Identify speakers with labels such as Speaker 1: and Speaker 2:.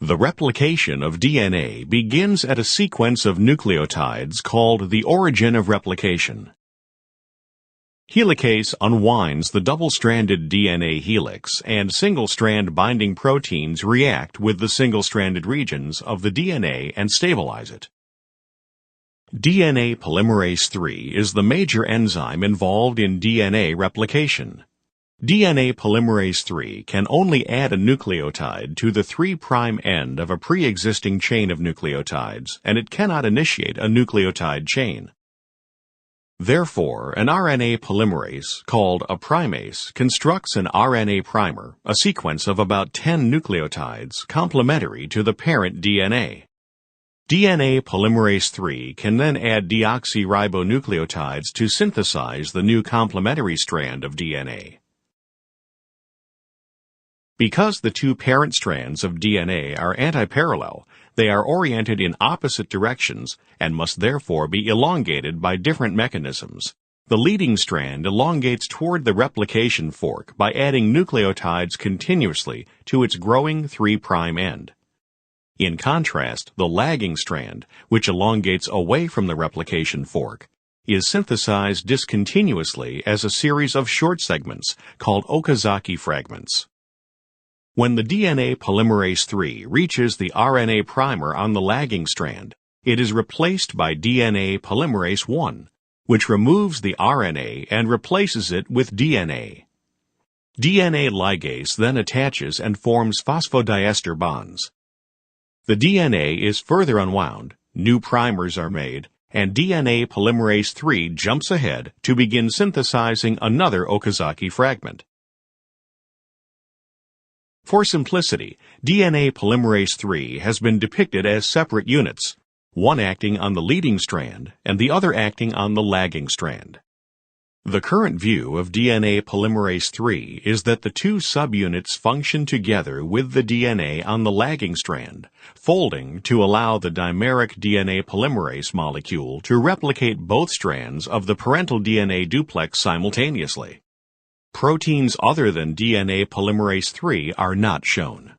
Speaker 1: The replication of DNA begins at a sequence of nucleotides called the origin of replication. Helicase unwinds the double-stranded DNA helix, and single-strand binding proteins react with the single-stranded regions of the DNA and stabilize it. DNA polymerase III is the major enzyme involved in DNA replication. DNA polymerase III can only add a nucleotide to the 3' end of a pre-existing chain of nucleotides, and it cannot initiate a nucleotide chain. Therefore, an RNA polymerase, called a primase, constructs an RNA primer, a sequence of about 10 nucleotides complementary to the parent DNA. DNA polymerase III can then add deoxyribonucleotides to synthesize the new complementary strand of DNA. Because the two parent strands of DNA are antiparallel, they are oriented in opposite directions and must therefore be elongated by different mechanisms. The leading strand elongates toward the replication fork by adding nucleotides continuously to its growing 3' end. In contrast, the lagging strand, which elongates away from the replication fork, is synthesized discontinuously as a series of short segments called Okazaki fragments. When the DNA polymerase III reaches the RNA primer on the lagging strand, it is replaced by DNA polymerase I, which removes the RNA and replaces it with DNA. DNA ligase then attaches and forms phosphodiester bonds. The DNA is further unwound, new primers are made, and DNA polymerase III jumps ahead to begin synthesizing another Okazaki fragment. For simplicity, DNA polymerase III has been depicted as separate units, one acting on the leading strand and the other acting on the lagging strand. The current view of DNA polymerase III is that the two subunits function together with the DNA on the lagging strand, folding to allow the dimeric DNA polymerase molecule to replicate both strands of the parental DNA duplex simultaneously. Proteins other than DNA polymerase III are not shown.